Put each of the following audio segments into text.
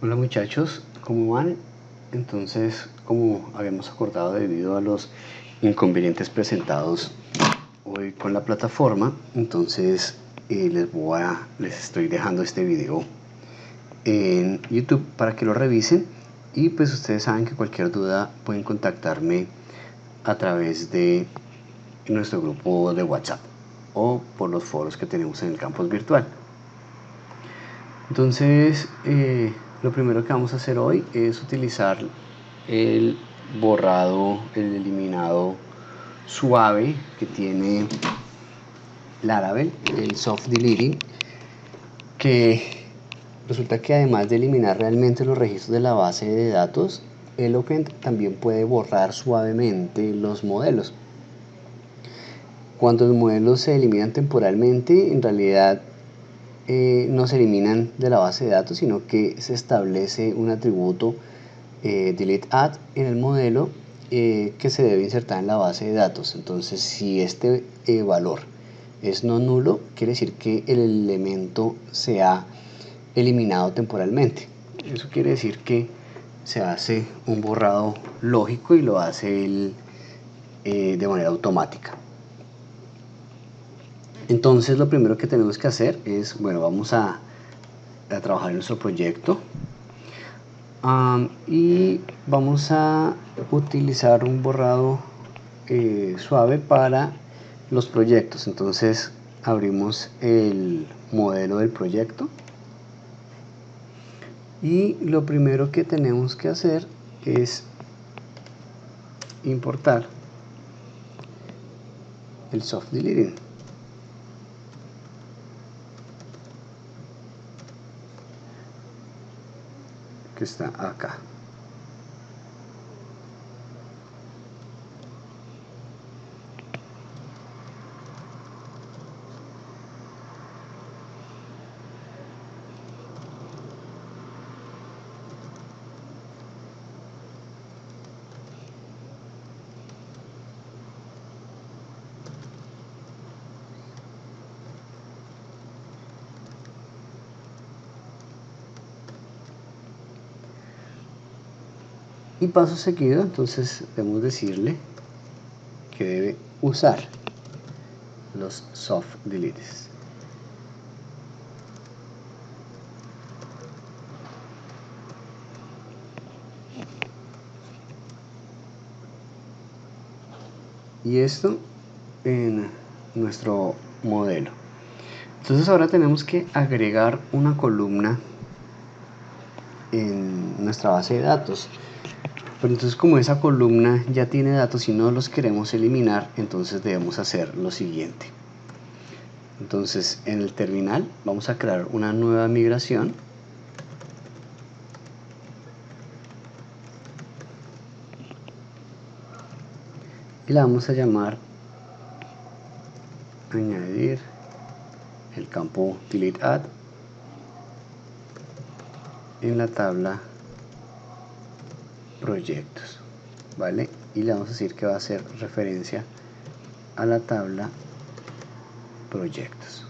Hola muchachos, ¿cómo van? Entonces, como habíamos acordado debido a los inconvenientes presentados hoy con la plataforma, entonces les estoy dejando este video en YouTube para que lo revisen, y pues ustedes saben que cualquier duda pueden contactarme a través de nuestro grupo de WhatsApp o por los foros que tenemos en el campus virtual. Entonces, lo primero que vamos a hacer hoy es utilizar el borrado, el eliminado suave que tiene Laravel, el soft deleting, que resulta que además de eliminar realmente los registros de la base de datos, Eloquent también puede borrar suavemente los modelos. Cuando los modelos se eliminan temporalmente, en realidad no se eliminan de la base de datos, sino que se establece un atributo delete add en el modelo que se debe insertar en la base de datos. Entonces, si este valor es no nulo, quiere decir que el elemento se ha eliminado temporalmente. Eso quiere decir que se hace un borrado lógico y lo hace de manera automática. Entonces, lo primero que tenemos que hacer es, bueno, vamos a trabajar en nuestro proyecto y vamos a utilizar un borrado suave para los proyectos. Entonces, abrimos el modelo del proyecto y lo primero que tenemos que hacer es importar el soft deleting. Que está acá. Y paso seguido, entonces debemos decirle que debe usar los soft deletes. Y esto en nuestro modelo. Entonces ahora tenemos que agregar una columna en nuestra base de datos. Pero entonces, como esa columna ya tiene datos y no los queremos eliminar, entonces debemos hacer lo siguiente. Entonces, en el terminal vamos a crear una nueva migración. Y la vamos a llamar añadir el campo delete add en la tabla proyectos, ¿vale? Y le vamos a decir que va a hacer referencia a la tabla proyectos.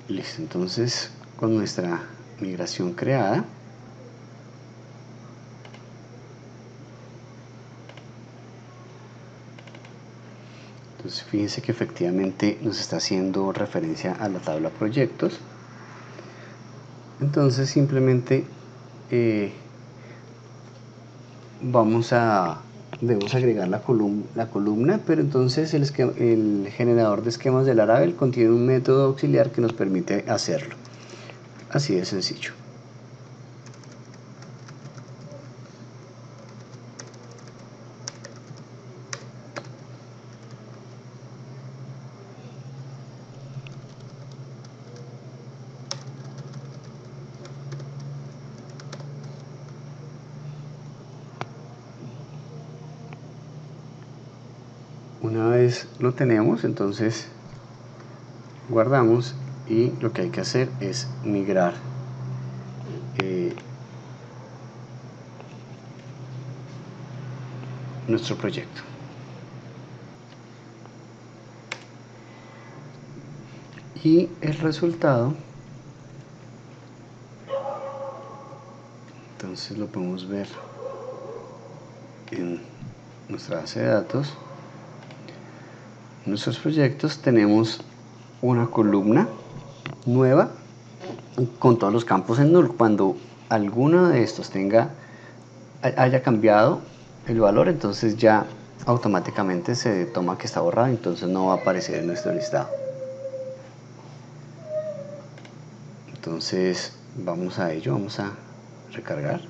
Listo, entonces con nuestra migración creada, entonces fíjense que efectivamente nos está haciendo referencia a la tabla proyectos. Entonces simplemente debemos agregar la columna, pero entonces el generador de esquemas de Laravel contiene un método auxiliar que nos permite hacerlo. Así de sencillo. Una vez lo tenemos, entonces guardamos y lo que hay que hacer es migrar nuestro proyecto. Y el resultado, entonces lo podemos ver en nuestra base de datos. En nuestros proyectos tenemos una columna nueva con todos los campos en null. Cuando alguno de estos haya cambiado el valor, entonces ya automáticamente se toma que está borrado, entonces no va a aparecer en nuestro listado. Entonces vamos a ello, vamos a recargar,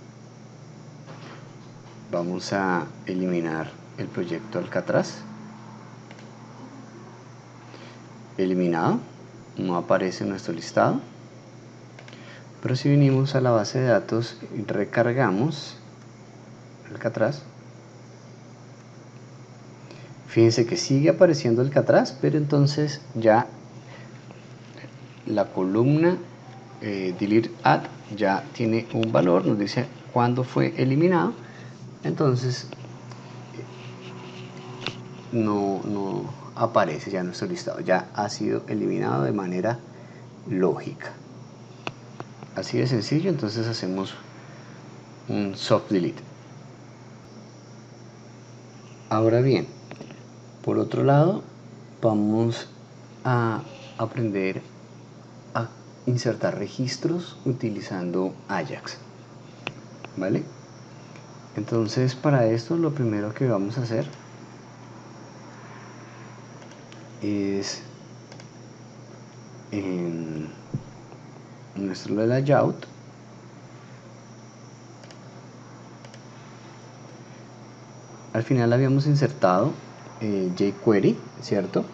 vamos a eliminar el proyecto Alcatraz. Eliminado, no aparece en nuestro listado. Pero si venimos a la base de datos y recargamos Alcatraz, fíjense que sigue apareciendo Alcatraz, pero entonces ya la columna delete add ya tiene un valor, nos dice cuándo fue eliminado, entonces no aparece ya en nuestro listado, ya ha sido eliminado de manera lógica. Así de sencillo. Entonces hacemos un soft delete. Ahora bien, por otro lado, vamos a aprender a insertar registros utilizando Ajax, ¿vale? Entonces, para esto lo primero que vamos a hacer es en nuestro layout al final habíamos insertado jQuery, ¿cierto?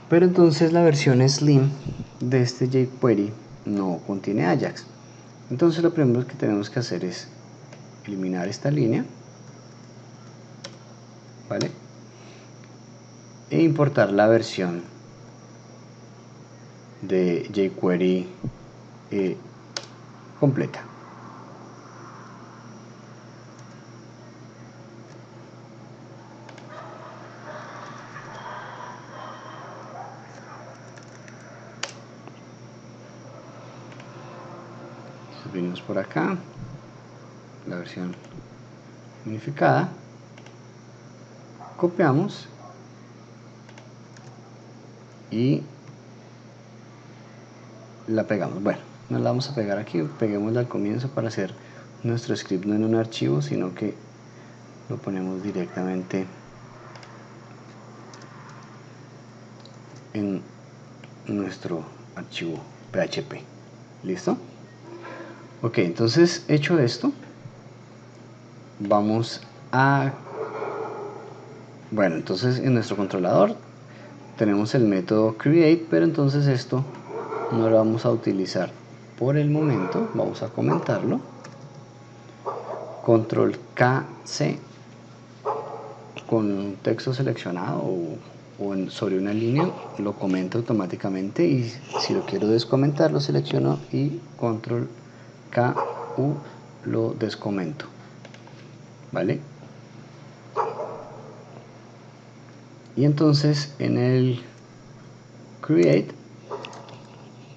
Pero entonces la versión Slim de este jQuery no contiene Ajax. Entonces lo primero que tenemos que hacer es eliminar esta línea, ¿vale? E importar la versión de jQuery completa. Entonces venimos por acá, la versión unificada, copiamos y la pegamos. Bueno, no la vamos a pegar aquí, peguémosla al comienzo para hacer nuestro script no en un archivo, sino que lo ponemos directamente en nuestro archivo PHP. ¿Listo? Ok, entonces hecho esto, vamos a... Bueno, entonces en nuestro controlador tenemos el método create, pero entonces esto no lo vamos a utilizar por el momento. Vamos a comentarlo. Control KC con un texto seleccionado o sobre una línea lo comenta automáticamente, y si lo quiero descomentar lo selecciono y control KU lo descomento, ¿vale? Y entonces en el create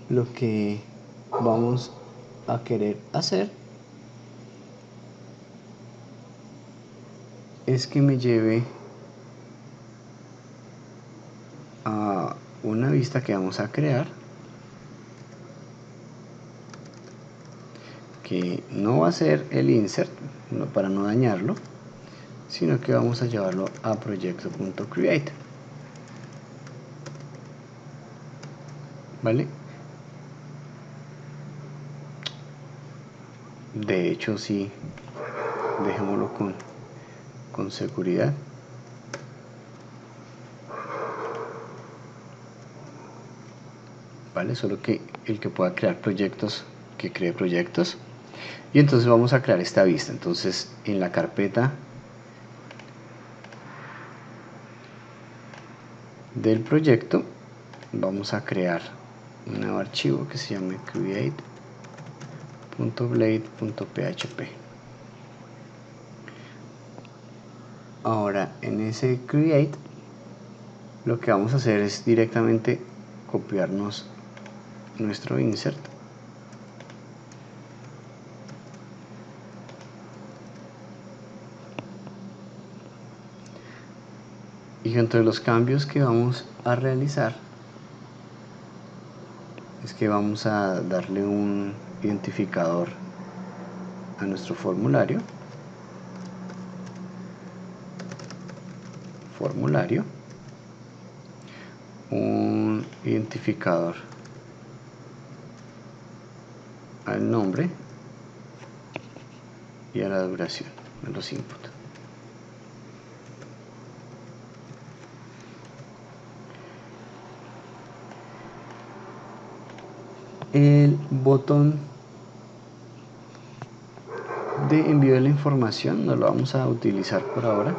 lo que vamos a querer hacer es que me lleve a una vista que vamos a crear, que no va a ser el insert para no dañarlo, sino que vamos a llevarlo a proyecto.create, ¿vale? De hecho, sí, dejémoslo con seguridad. ¿Vale? Solo que el que pueda crear proyectos, que cree proyectos. Y entonces vamos a crear esta vista. Entonces en la carpeta del proyecto vamos a crear un nuevo archivo que se llame .blade.php. Ahora en ese create lo que vamos a hacer es directamente copiarnos nuestro insert y entre los cambios que vamos a realizar es que vamos a darle un identificador a nuestro formulario, un identificador al nombre y a la duración de los inputs. El botón de envío de la información no lo vamos a utilizar por ahora.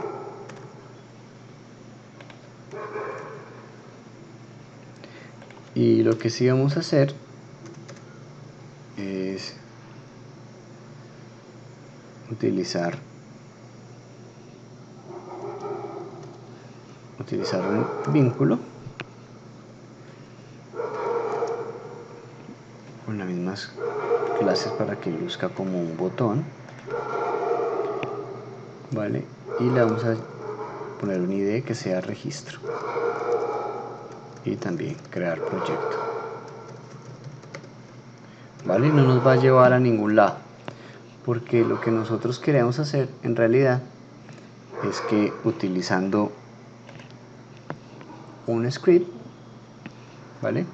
Y lo que sí vamos a hacer es utilizar un vínculo con las mismas clases para que luzca como un botón, ¿vale? Y le vamos a poner un ID que sea registro y también crear proyecto, ¿vale? No nos va a llevar a ningún lado porque lo que nosotros queremos hacer en realidad es que utilizando un script, ¿vale?,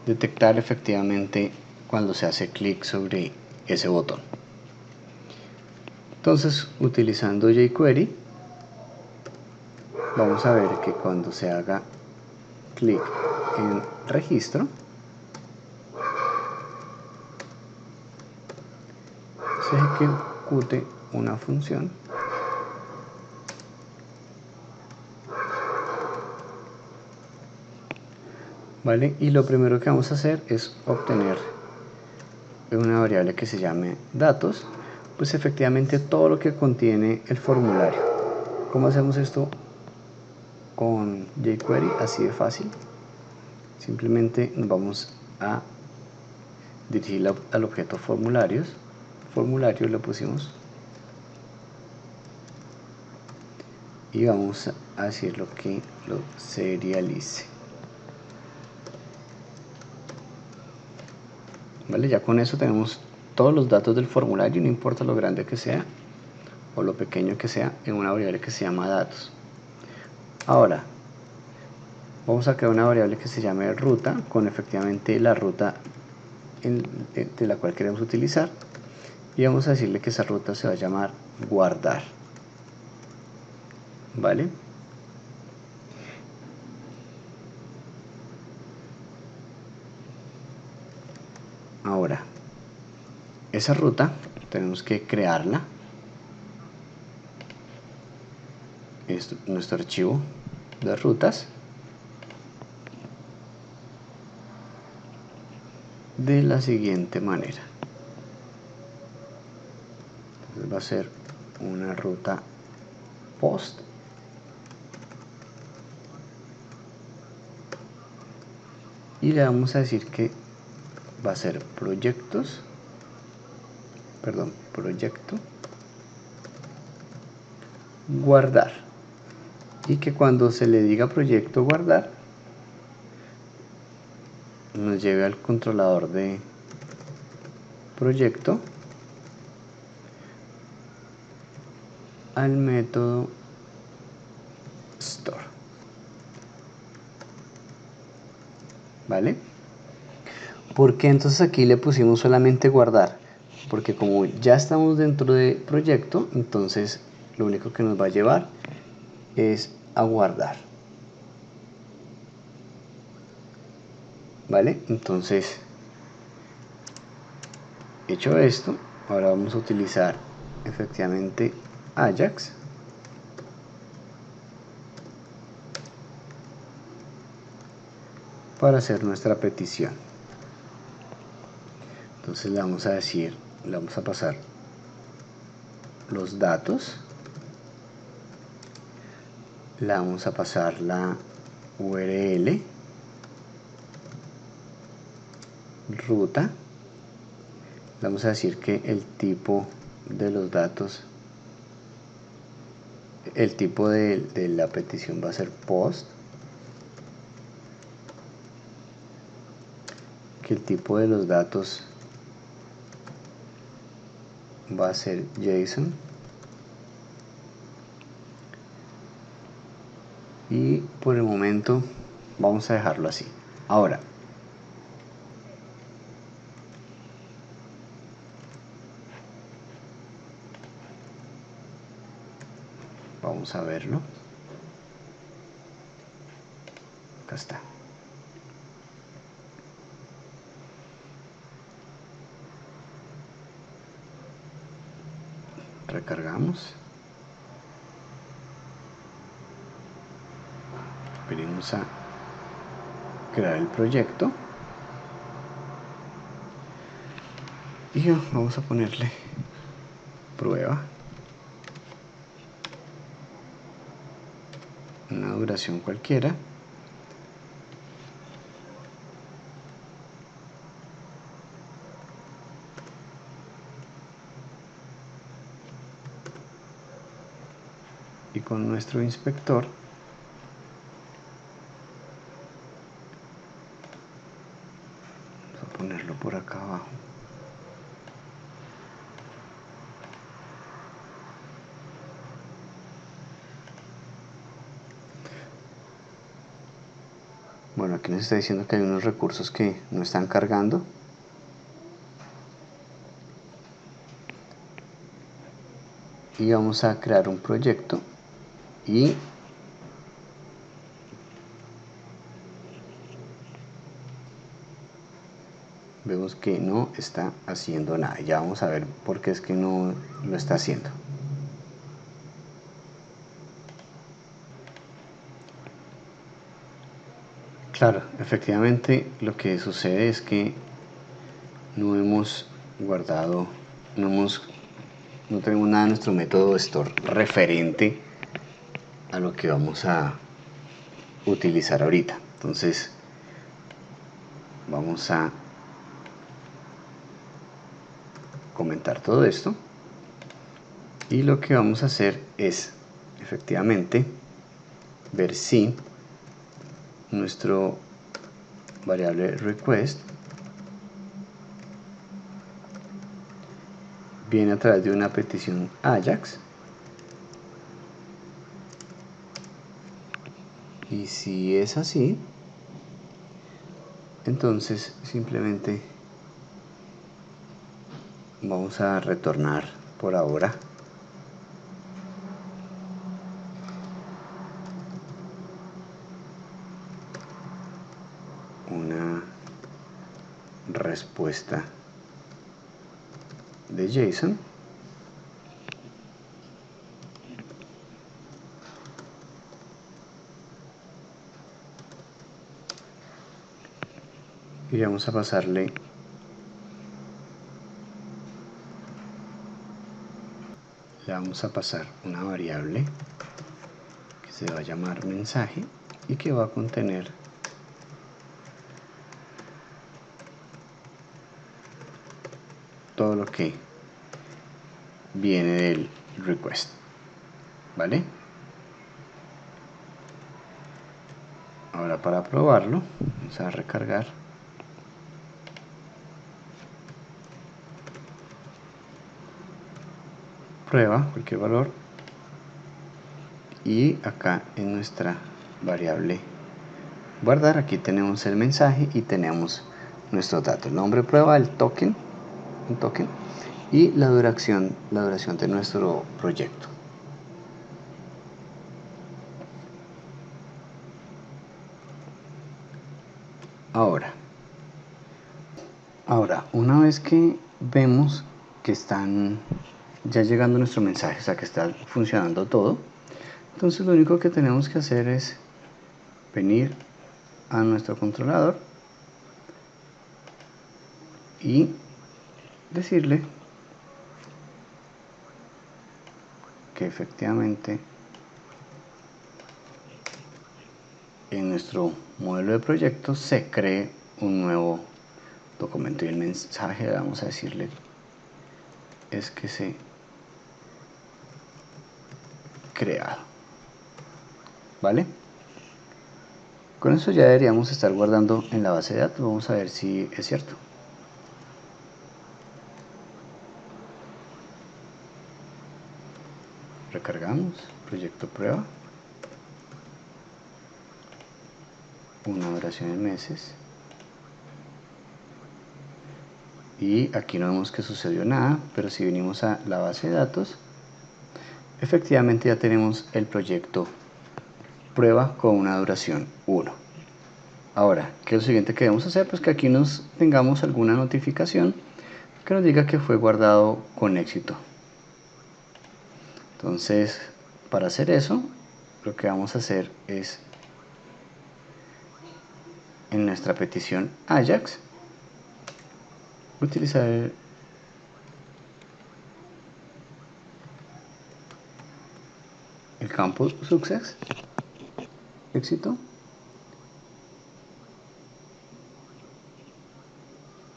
detectar efectivamente cuando se hace clic sobre ese botón. Entonces, utilizando jQuery, vamos a ver que cuando se haga clic en registro, se ejecute una función ¿vale? Y lo primero que vamos a hacer es obtener una variable que se llame datos, pues efectivamente todo lo que contiene el formulario. ¿Cómo hacemos esto con jQuery? Así de fácil. Simplemente nos vamos a dirigir al objeto formulario le pusimos y vamos a decirlo que lo serialice, ¿vale? Ya con eso tenemos todos los datos del formulario, no importa lo grande que sea o lo pequeño que sea, en una variable que se llama datos. Ahora vamos a crear una variable que se llame ruta, con efectivamente la ruta de la cual queremos utilizar, y vamos a decirle que esa ruta se va a llamar guardar, ¿vale? Ahora, esa ruta tenemos que crearla. Esto, nuestro archivo de rutas, de la siguiente manera. Entonces va a ser una ruta post y le vamos a decir que va a ser proyecto guardar, y que cuando se le diga proyecto guardar nos lleve al controlador de proyecto, al método store, ¿vale? ¿Por qué entonces aquí le pusimos solamente guardar? Porque como ya estamos dentro de proyecto, entonces lo único que nos va a llevar es a guardar, ¿vale? Entonces, hecho esto, ahora vamos a utilizar efectivamente Ajax para hacer nuestra petición. Entonces le vamos a decir, le vamos a pasar los datos, le vamos a pasar la URL, ruta, le vamos a decir que el tipo de los datos, el tipo de la petición va a ser post, que el tipo de los datos va a ser JSON y por el momento vamos a dejarlo así. Ahora vamos a verlo. Acá está. Recargamos. Venimos a crear el proyecto y vamos a ponerle prueba, una duración cualquiera. Y con nuestro inspector vamos a ponerlo por acá abajo. Bueno, aquí nos está diciendo que hay unos recursos que no están cargando. Y vamos a crear un proyecto y vemos que no está haciendo nada. Ya vamos a ver por qué es que no lo está haciendo. Claro, efectivamente lo que sucede es que no hemos guardado, no tenemos nada en nuestro método store referente a lo que vamos a utilizar ahorita. Entonces vamos a comentar todo esto y lo que vamos a hacer es efectivamente ver si nuestro variable request viene a través de una petición Ajax, y si es así, entonces simplemente vamos a retornar por ahora una respuesta de JSON y vamos a pasarle una variable que se va a llamar mensaje y que va a contener todo lo que viene del request, ¿vale? Ahora para probarlo vamos a recargar, prueba cualquier valor, y acá en nuestra variable guardar aquí tenemos el mensaje y tenemos nuestros datos, el nombre de prueba, el token, un token, y la duración de nuestro proyecto. Ahora, una vez que vemos que están ya llegando nuestro mensaje, o sea que está funcionando todo, entonces lo único que tenemos que hacer es venir a nuestro controlador y decirle que efectivamente en nuestro modelo de proyecto se cree un nuevo documento, y el mensaje, vamos a decirle, es que se creado, ¿vale? Con eso ya deberíamos estar guardando en la base de datos. Vamos a ver si es cierto. Recargamos, proyecto prueba, una duración en meses, y aquí no vemos que sucedió nada, pero si venimos a la base de datos, efectivamente ya tenemos el proyecto prueba con una duración 1. Ahora, ¿qué es lo siguiente que debemos hacer? Pues que aquí tengamos alguna notificación que nos diga que fue guardado con éxito. Entonces, para hacer eso, lo que vamos a hacer es, en nuestra petición Ajax, utilizar el campo success, éxito,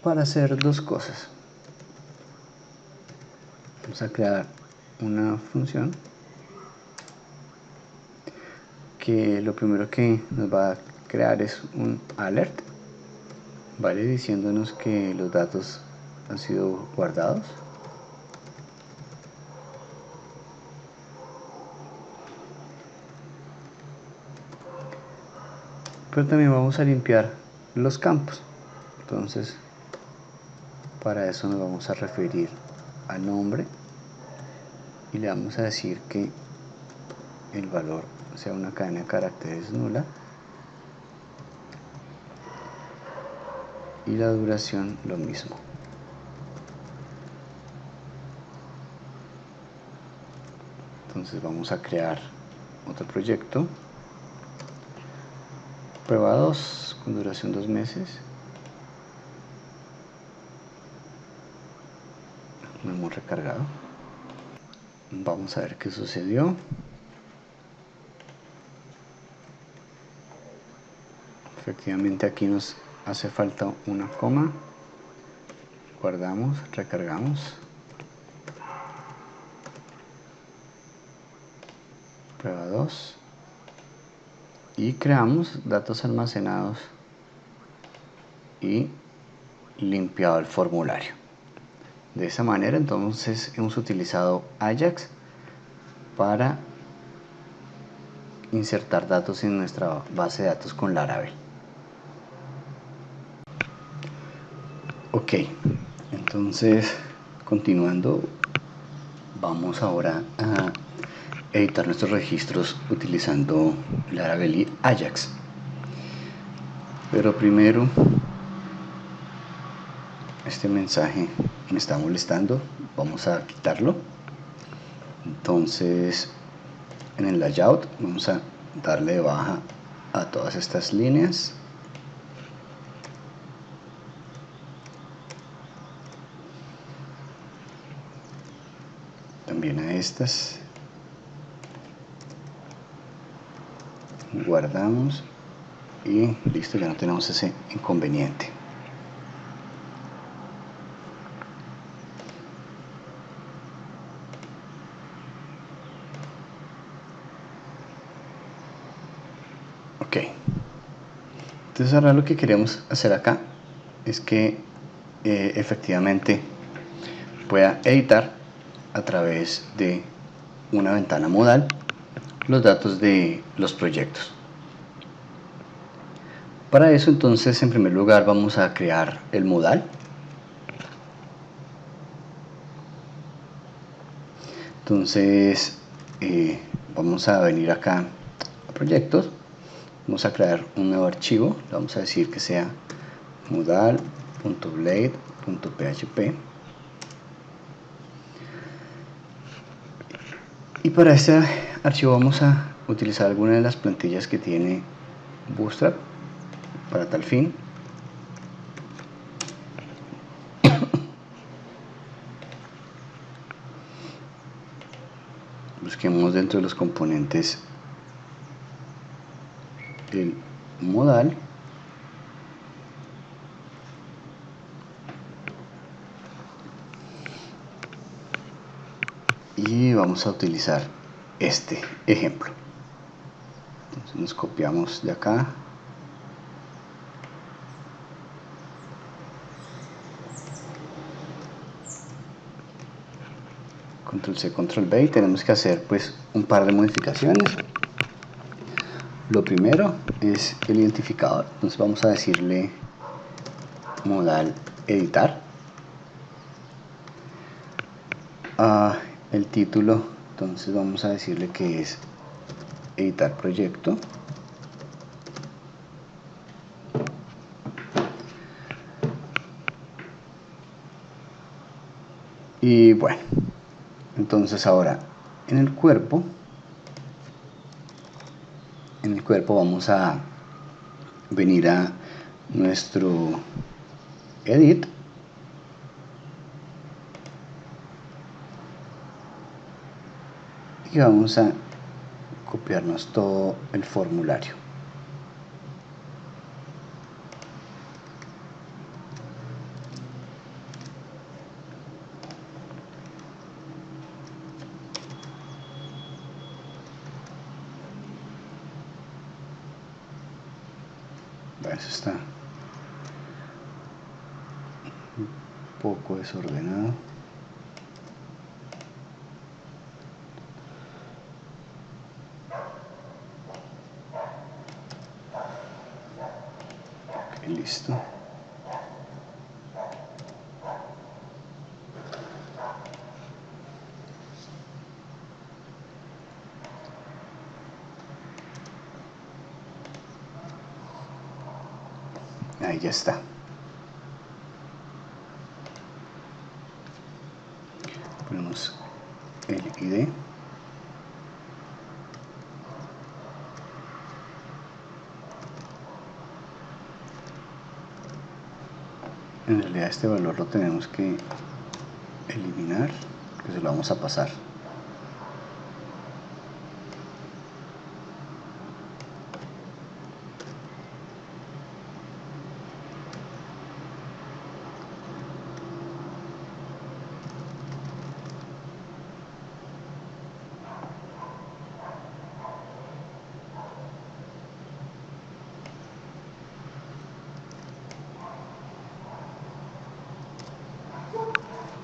para hacer dos cosas. Vamos a crear una función que lo primero que nos va a crear es un alert, ¿vale? Diciéndonos que los datos han sido guardados. Pero también vamos a limpiar los campos. Entonces, para eso nos vamos a referir al nombre y le vamos a decir que el valor sea una cadena de caracteres nula y la duración lo mismo. Entonces vamos a crear otro proyecto, prueba 2 con duración 2 meses. No hemos recargado. Vamos a ver qué sucedió. Efectivamente aquí nos hace falta una coma. Guardamos, recargamos. Prueba 2. Y creamos datos almacenados y limpiado el formulario. De esa manera entonces hemos utilizado Ajax para insertar datos en nuestra base de datos con Laravel. Ok, entonces continuando, vamos ahora a editar nuestros registros utilizando Laravel y Ajax. Pero primero, este mensaje me está molestando, vamos a quitarlo. Entonces, en el layout vamos a darle de baja a todas estas líneas. También a estas. Guardamos y listo, ya no tenemos ese inconveniente. Ok, entonces ahora lo que queremos hacer acá es que efectivamente pueda editar a través de una ventana modal los datos de los proyectos. Para eso entonces en primer lugar vamos a crear el modal. Entonces vamos a venir acá a proyectos, vamos a crear un nuevo archivo, le vamos a decir que sea modal.blade.php, y para este archivo vamos a utilizar alguna de las plantillas que tiene Bootstrap. para tal fin. Busquemos dentro de los componentes el modal y vamos a utilizar este ejemplo. Entonces nos copiamos de acá, control C, control V, y tenemos que hacer pues un par de modificaciones. Lo primero es el identificador, entonces vamos a decirle modal editar. El título, entonces vamos a decirle que es editar proyecto. Y bueno, entonces ahora en el cuerpo vamos a venir a nuestro edit y vamos a copiarnos todo el formulario. Bueno, eso está un poco desordenado. Ok, listo. Ahí ya está. Ponemos el ID. En realidad este valor lo tenemos que eliminar, que se lo vamos a pasar.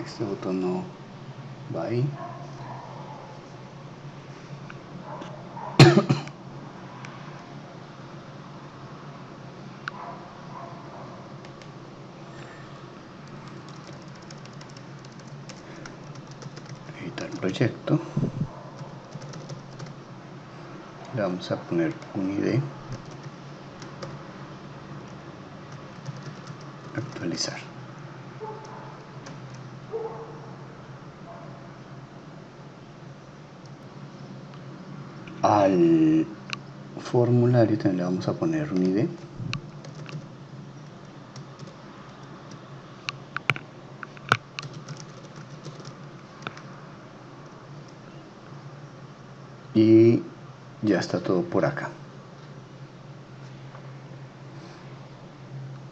Este botón no va ahí. Editar proyecto. Le vamos a poner un ID. Actualizar. Al formulario también le vamos a poner un ID. Y ya está todo por acá.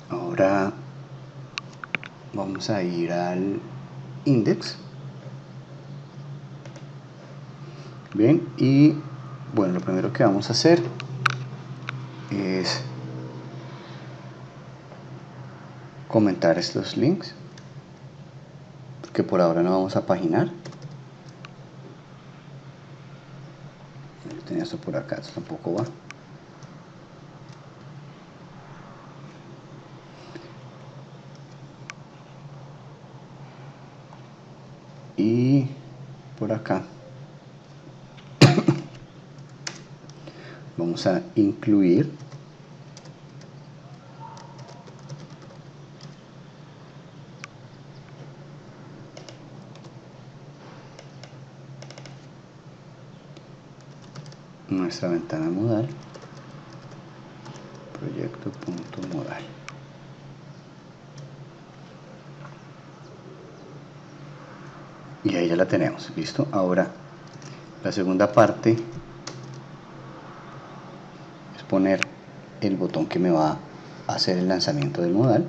Ahora vamos a ir al index. Bien, y bueno, lo primero que vamos a hacer es comentar estos links, que por ahora no vamos a paginar. Yo tenía esto por acá, esto tampoco va. Y por acá vamos a incluir nuestra ventana modal, proyecto, proyecto.modal. Y ahí ya la tenemos, listo. Ahora la segunda parte es poner el botón que me va a hacer el lanzamiento del modal.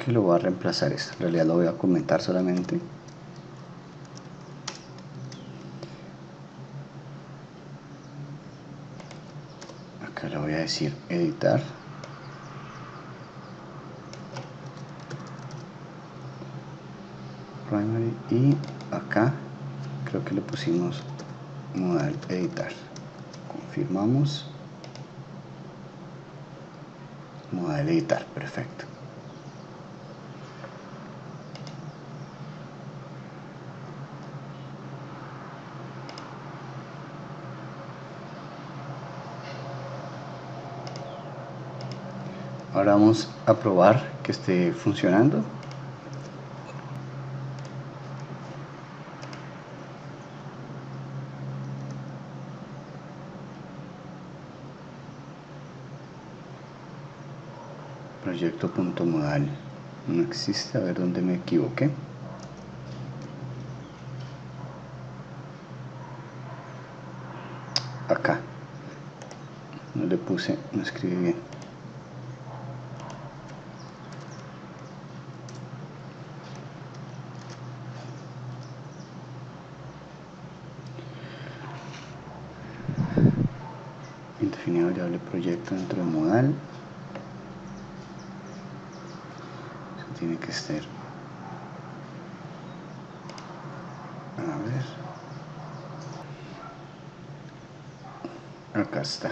Que lo voy a reemplazar esto, en realidad lo voy a comentar solamente. Acá le voy a decir editar. Primary, y acá creo que le pusimos modal editar. Confirmamos. Modal editar, perfecto. Ahora vamos a probar que esté funcionando. Proyecto.modal no existe, a ver dónde me equivoqué. Acá no le puse, no escribí bien. Indefinido variable proyecto dentro de modal. Eso tiene que ser. A ver. Acá está.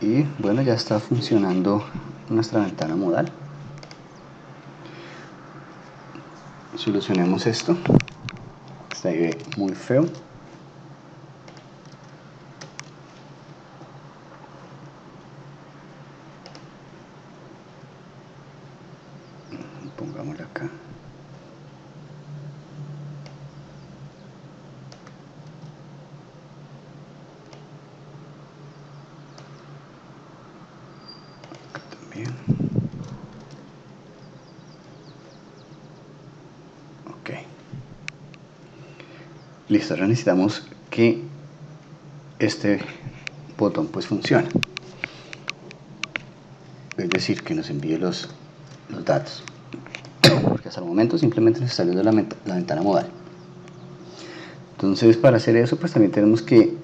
Y bueno, ya está funcionando nuestra ventana modal. Solucionemos esto. Está ahí muy feo. Pongámoslo acá. También. Ok. Listo, ahora necesitamos que este botón pues funcione. Es decir, que nos envíe los datos. Porque hasta el momento simplemente nos está viendo la ventana modal. Entonces, para hacer eso, pues también tenemos que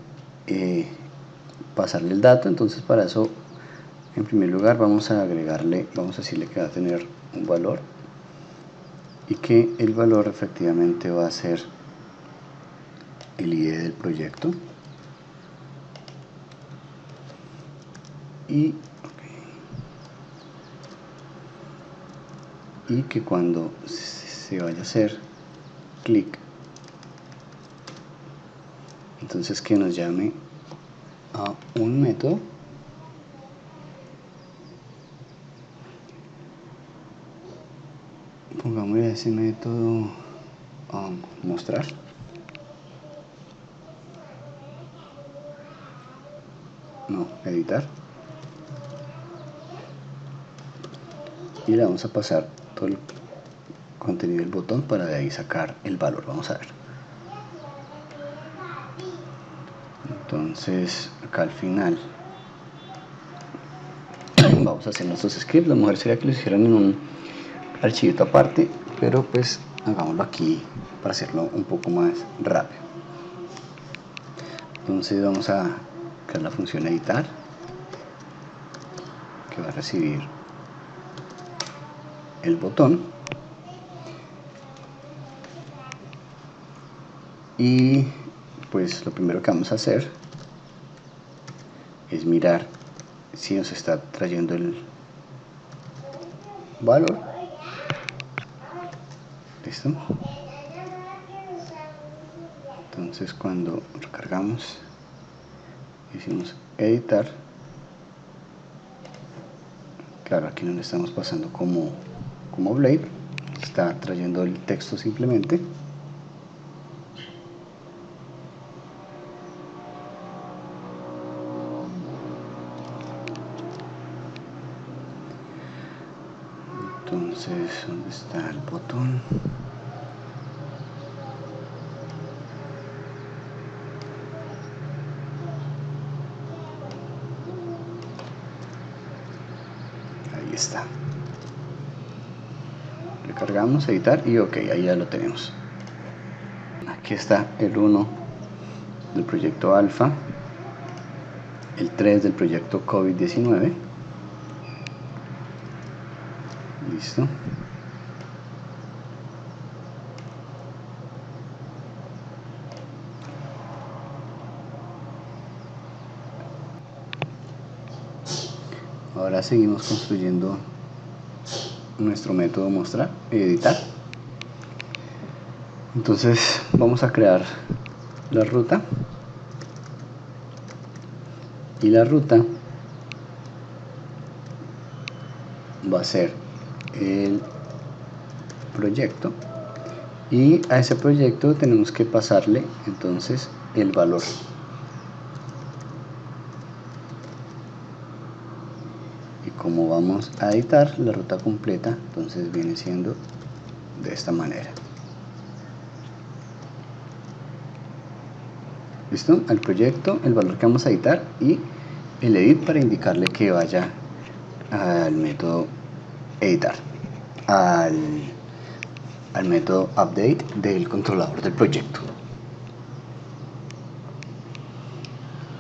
pasarle el dato. Entonces, para eso, en primer lugar, vamos a agregarle, vamos a decirle que va a tener un valor y que el valor efectivamente va a ser el ID del proyecto. Y que cuando se vaya a hacer clic, entonces que nos llame a un método pongámosle a ese método mostrar no, editar, y le vamos a pasar todo el contenido del botón para de ahí sacar el valor. Vamos a ver. Entonces acá al final vamos a hacer nuestros scripts. Lo mejor sería que lo hicieran en un archivito aparte, pero pues hagámoslo aquí para hacerlo un poco más rápido. Entonces vamos a crear la función editar, que va a recibir el botón, y pues lo primero que vamos a hacer es mirar si nos está trayendo el valor. ¿Listo? Entonces cuando recargamos, hicimos editar. Claro, aquí no le estamos pasando como Blade, está trayendo el texto simplemente. Entonces, ¿dónde está el botón? Ahí está. Recargamos, editar y ok, ahí ya lo tenemos. Aquí está el 1 del proyecto Alpha, el 3 del proyecto COVID-19. Listo. Ahora seguimos construyendo nuestro método mostrar y editar. Entonces vamos a crear la ruta, y la ruta va a ser el proyecto, y a ese proyecto tenemos que pasarle entonces el valor. Y como vamos a editar la ruta completa, entonces viene siendo de esta manera. ¿Listo? Al proyecto, el valor que vamos a editar y el edit para indicarle que vaya al método editar, al método update del controlador del proyecto.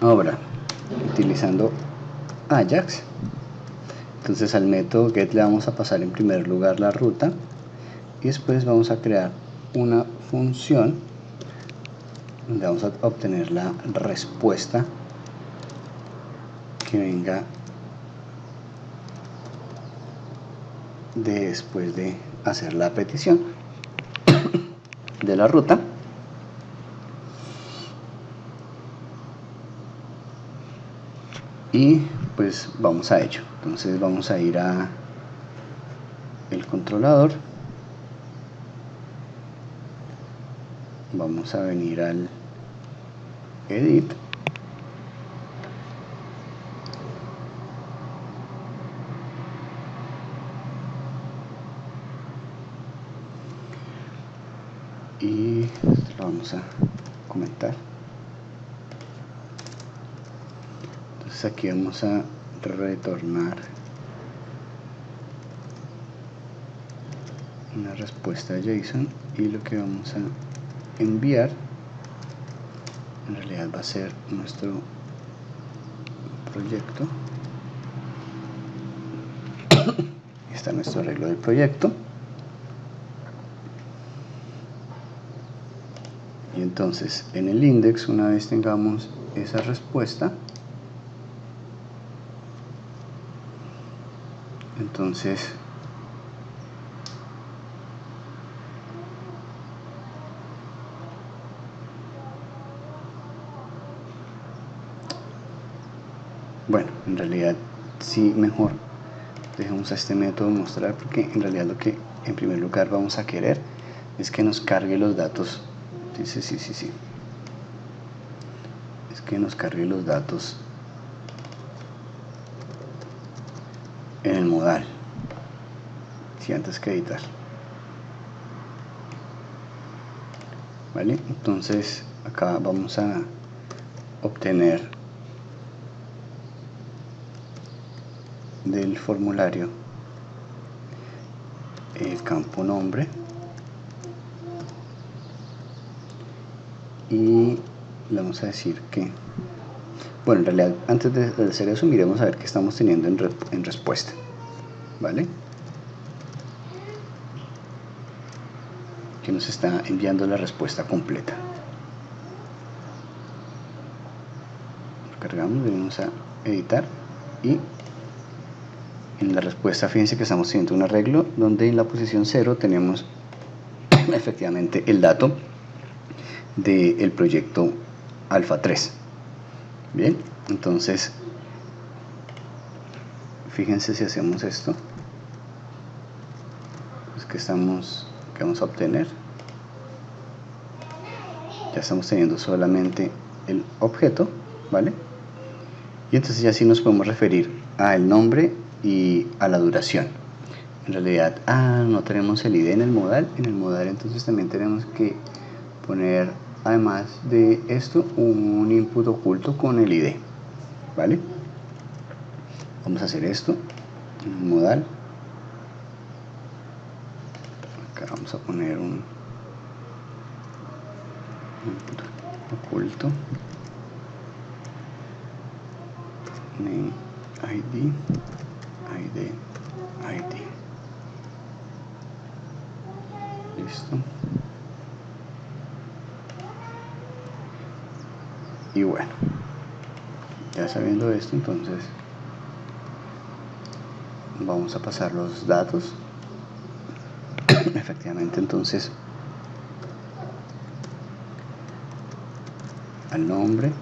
Ahora, utilizando Ajax, entonces al método get le vamos a pasar en primer lugar la ruta, y después vamos a crear una función donde vamos a obtener la respuesta que venga después de hacer la petición de la ruta. Y pues vamos a ello. Entonces vamos a ir a el controlador, vamos a venir al edit, y lo vamos a comentar. Entonces aquí vamos a retornar una respuesta JSON, y lo que vamos a enviar en realidad va a ser nuestro proyecto. Está nuestro arreglo del proyecto. Y entonces en el index, una vez tengamos esa respuesta, entonces bueno, en realidad sí, mejor dejemos a este método mostrar, porque en realidad lo que en primer lugar vamos a querer es que nos cargue los datos. Dice sí, es que nos cargue los datos en el modal, antes que editar. ¿Vale? Entonces acá vamos a obtener del formulario el campo nombre, y le vamos a decir que, bueno, en realidad antes de hacer eso, miremos a ver qué estamos teniendo en respuesta. ¿Vale? Que nos está enviando la respuesta completa. Cargamos, venimos a editar, y en la respuesta fíjense que estamos teniendo un arreglo donde en la posición 0 tenemos efectivamente el dato del proyecto Alpha 3. Bien, entonces fíjense si hacemos esto, pues que vamos a obtener. Ya estamos teniendo solamente el objeto, ¿vale? Y entonces ya sí nos podemos referir al nombre y a la duración. En realidad, no tenemos el ID en el modal. En el modal entonces también tenemos que poner, además de esto, un input oculto con el ID, ¿vale? Vamos a hacer esto en el modal. Acá vamos a poner un input oculto, name, ID, ID, ID. Listo. Y bueno, ya sabiendo esto, entonces vamos a pasar los datos. Efectivamente, entonces al nombre,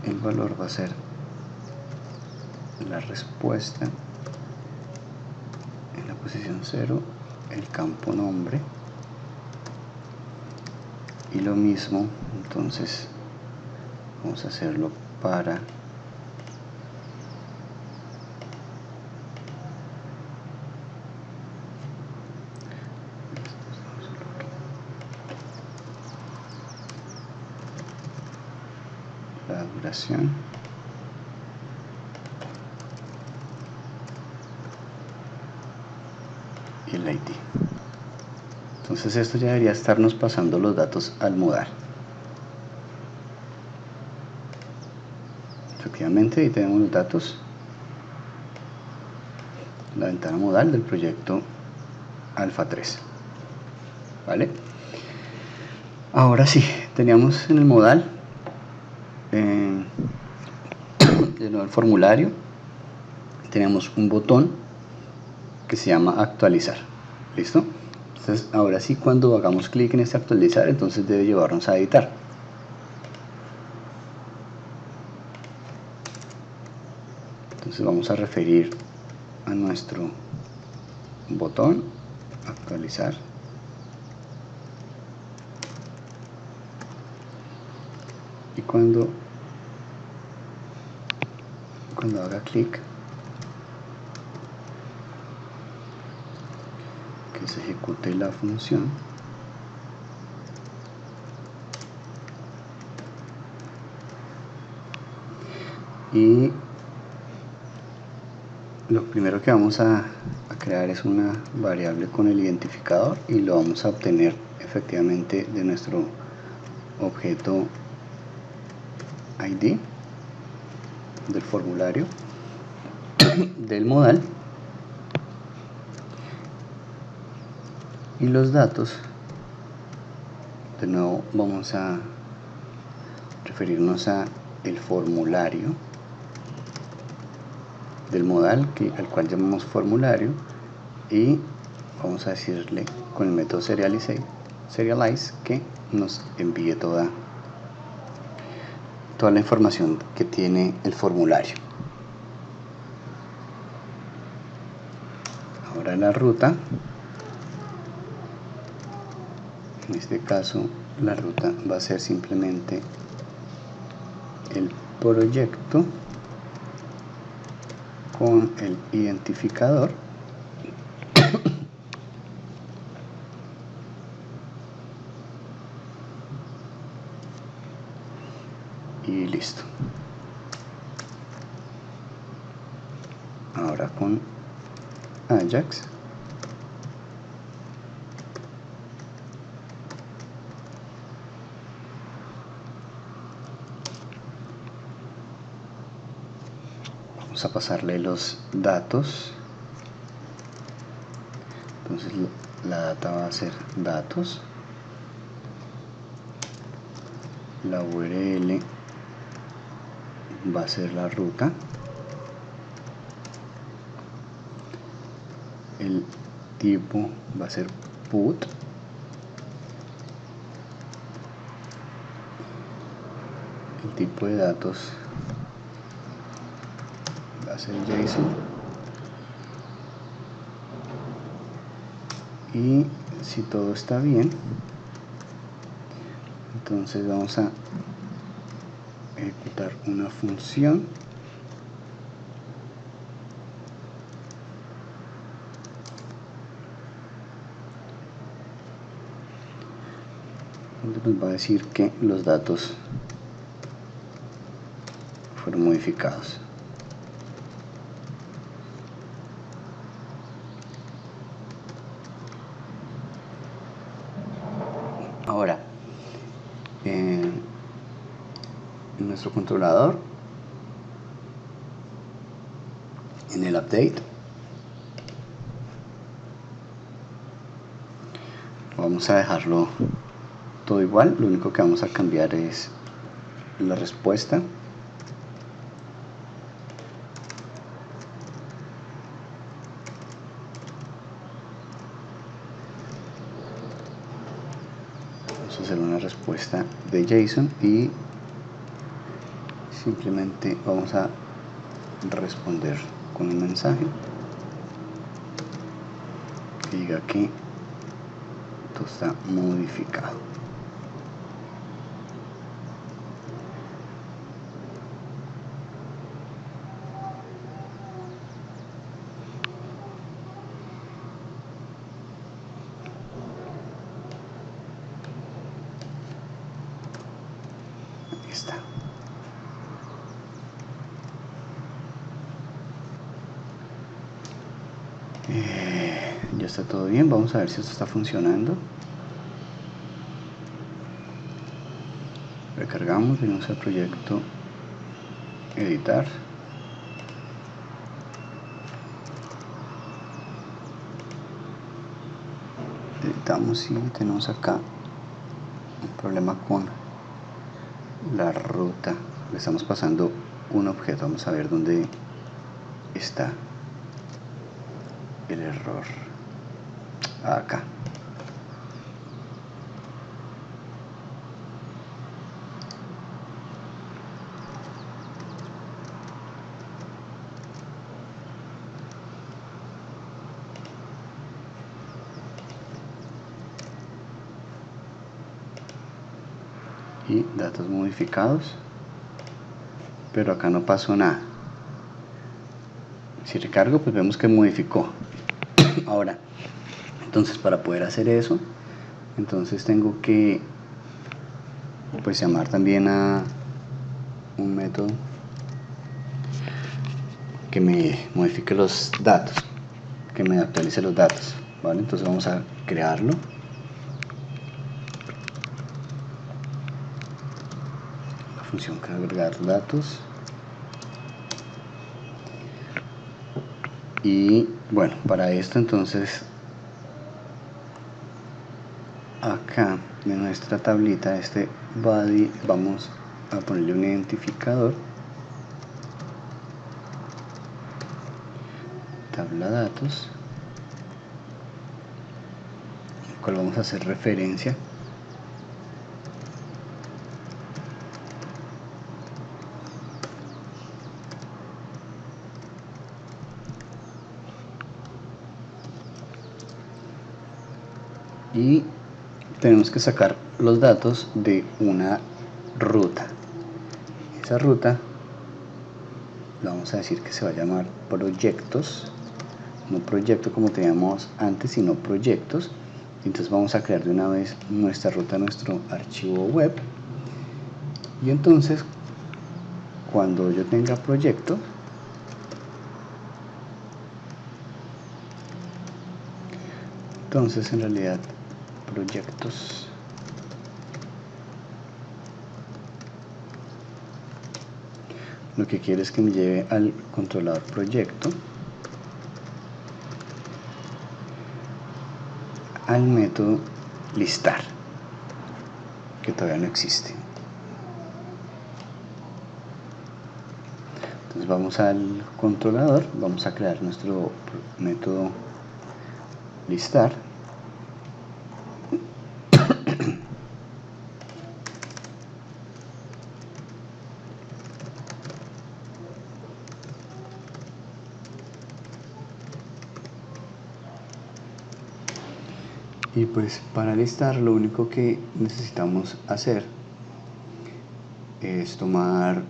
el valor va a ser la respuesta en la posición 0, el campo nombre, y lo mismo entonces vamos a hacerlo para la duración y el ID. Entonces esto ya debería estarnos pasando los datos al modal. Efectivamente, ahí tenemos los datos, la ventana modal del proyecto Alpha 3, ¿vale? Ahora sí, teníamos en el modal de nuevo el formulario, tenemos un botón que se llama actualizar. ¿Listo? Entonces ahora sí, cuando hagamos clic en este actualizar, entonces debe llevarnos a editar. Entonces vamos a referir a nuestro botón actualizar, y cuando haga clic, que se ejecute la función, y lo primero que vamos a crear es una variable con el identificador, y lo vamos a obtener efectivamente de nuestro objeto ID del formulario del modal, y los datos de nuevo vamos a referirnos a el formulario del modal, al cual llamamos formulario, y vamos a decirle con el método serialize que nos envíe toda la información que tiene el formulario. Ahora la ruta, en este caso la ruta va a ser simplemente el proyecto con el identificador y listo. Ahora con Ajax vamos a pasarle los datos. Entonces la data va a ser datos, la URL va a ser la ruta, el tipo va a ser put. El tipo de datos va a ser JSON. Y si todo está bien, entonces vamos a ejecutar una función donde nos va a decir que los datos fueron modificados. Ahora, en nuestro controlador, en el update, vamos a dejarlo todo igual. Lo único que vamos a cambiar es la respuesta. Vamos a hacer una respuesta de JSON y simplemente vamos a responder con un mensaje que diga que todo está modificado. Ahí está. Ya está todo bien. Vamos a ver si esto está funcionando. Recargamos, venimos al proyecto, editar. Editamos y tenemos acá un problema con la ruta. Le estamos pasando un objeto. Vamos a ver dónde está el error. Acá. Y datos modificados, pero acá no pasó nada. Si recargo, pues vemos que modificó. Ahora, entonces para poder hacer eso, entonces tengo que pues llamar también a un método que me modifique los datos, que me actualice los datos, ¿vale? Entonces vamos a crearlo. La función que agregar datos. Y bueno, para esto entonces acá en nuestra tablita, este body, vamos a ponerle un identificador, tabla datos, al cual vamos a hacer referencia y tenemos que sacar los datos de una ruta. Esa ruta le vamos a decir que se va a llamar proyectos, no proyecto como teníamos antes, sino proyectos. Entonces vamos a crear de una vez nuestra ruta, nuestro archivo web, y entonces cuando yo tenga proyecto, entonces en realidad proyectos lo que quiero es que me lleve al controlador proyecto, al método listar, que todavía no existe. Entonces vamos al controlador, vamos a crear nuestro método listar. Y pues para listar lo único que necesitamos hacer es tomar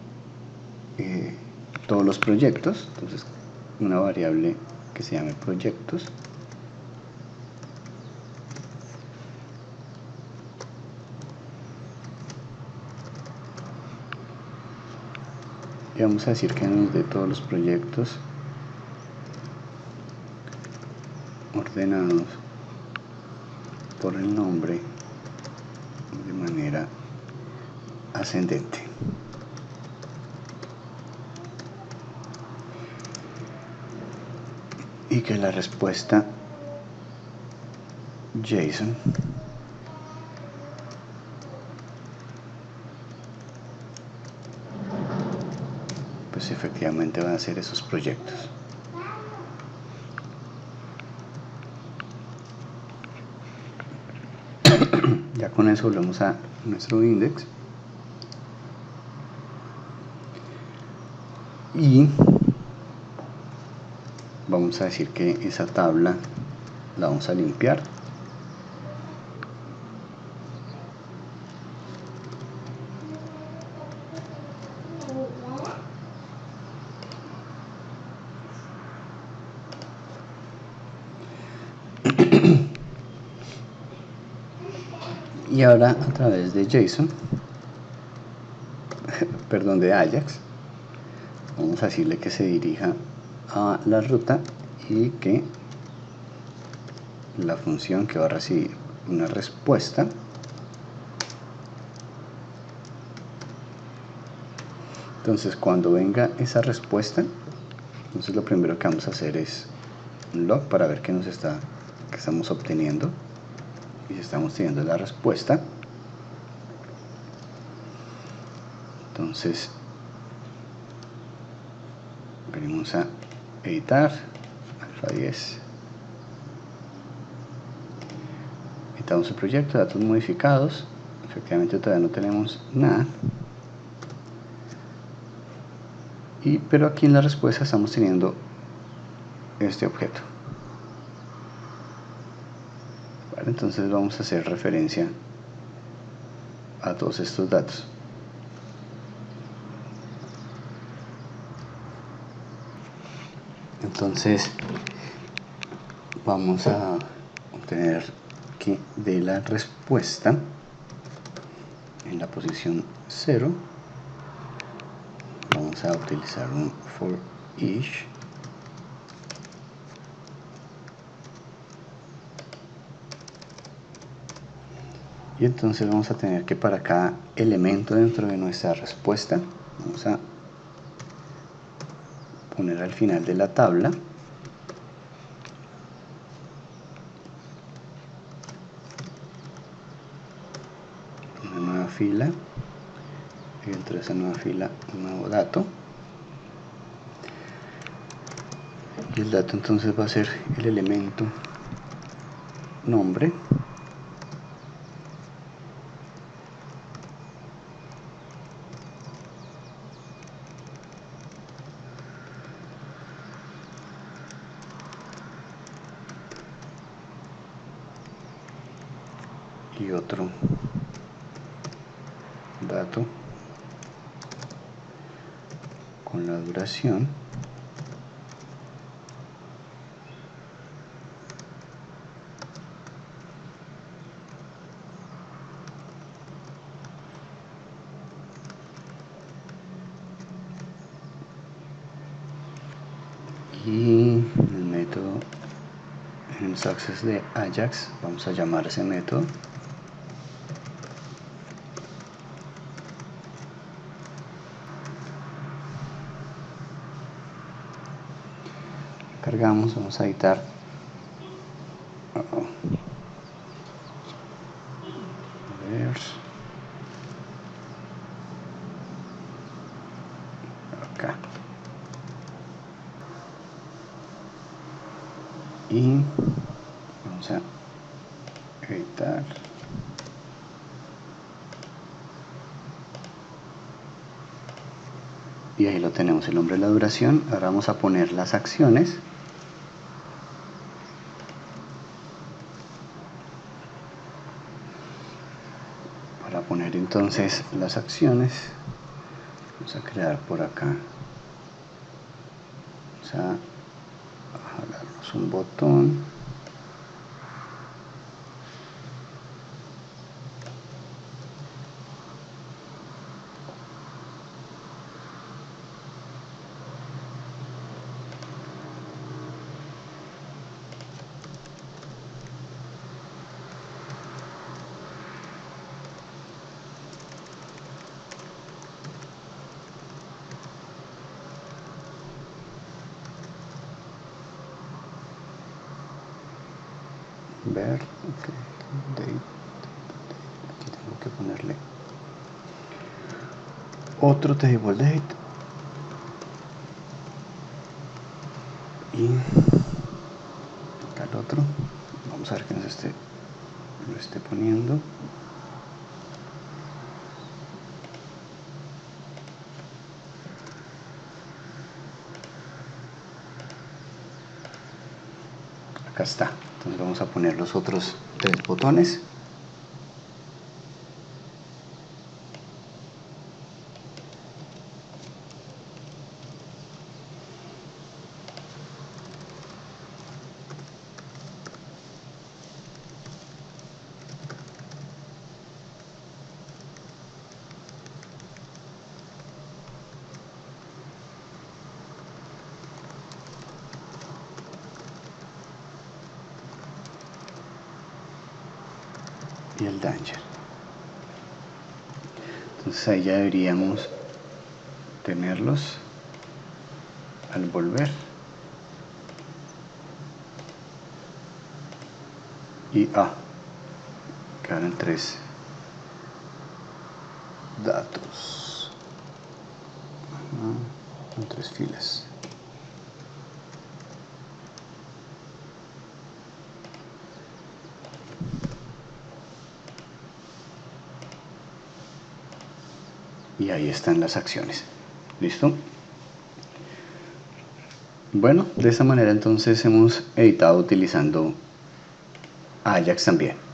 todos los proyectos, entonces una variable que se llame proyectos, y vamos a decir que nos dé todos los proyectos ordenados por el nombre de manera ascendente. Y que la respuesta JSON pues efectivamente van a ser esos proyectos. Ya con eso volvemos a nuestro index y vamos a decir que esa tabla la vamos a limpiar. Y ahora a través de JSON, perdón, de Ajax, vamos a decirle que se dirija a la ruta y que la función que va a recibir una respuesta entonces cuando venga esa respuesta, entonces lo primero que vamos a hacer es un log para ver qué estamos obteniendo y si estamos teniendo la respuesta. Entonces venimos a editar, alfa 10, editamos el proyecto, datos modificados, efectivamente todavía no tenemos nada, pero aquí en la respuesta estamos teniendo este objeto. Vale, entonces vamos a hacer referencia a todos estos datos. Entonces vamos a obtener que de la respuesta en la posición 0 vamos a utilizar un for each y entonces vamos a tener que para cada elemento dentro de nuestra respuesta vamos a poner al final de la tabla una nueva fila y dentro de esa nueva fila un nuevo dato, y el dato entonces va a ser el elemento nombre y otro dato con la duración y el método en el success de Ajax vamos a llamar ese método cargamos, vamos a editar acá y editar. Y ahí lo tenemos, el nombre de la duración. Ahora vamos a poner las acciones. Para poner entonces las acciones, vamos a crear por acá, vamos a jalarnos un botón. Ver, okay. Date. Aquí tengo que ponerle otro table date y acá el otro. Vamos a ver que lo esté poniendo. Acá está. Entonces vamos a poner los otros 3 botones. Y el danger. Entonces ahí ya deberíamos tenerlos al volver. Y quedaron 3 datos. Con 3 filas. Y ahí están las acciones. ¿Listo? Bueno, de esta manera entonces hemos editado utilizando Ajax también.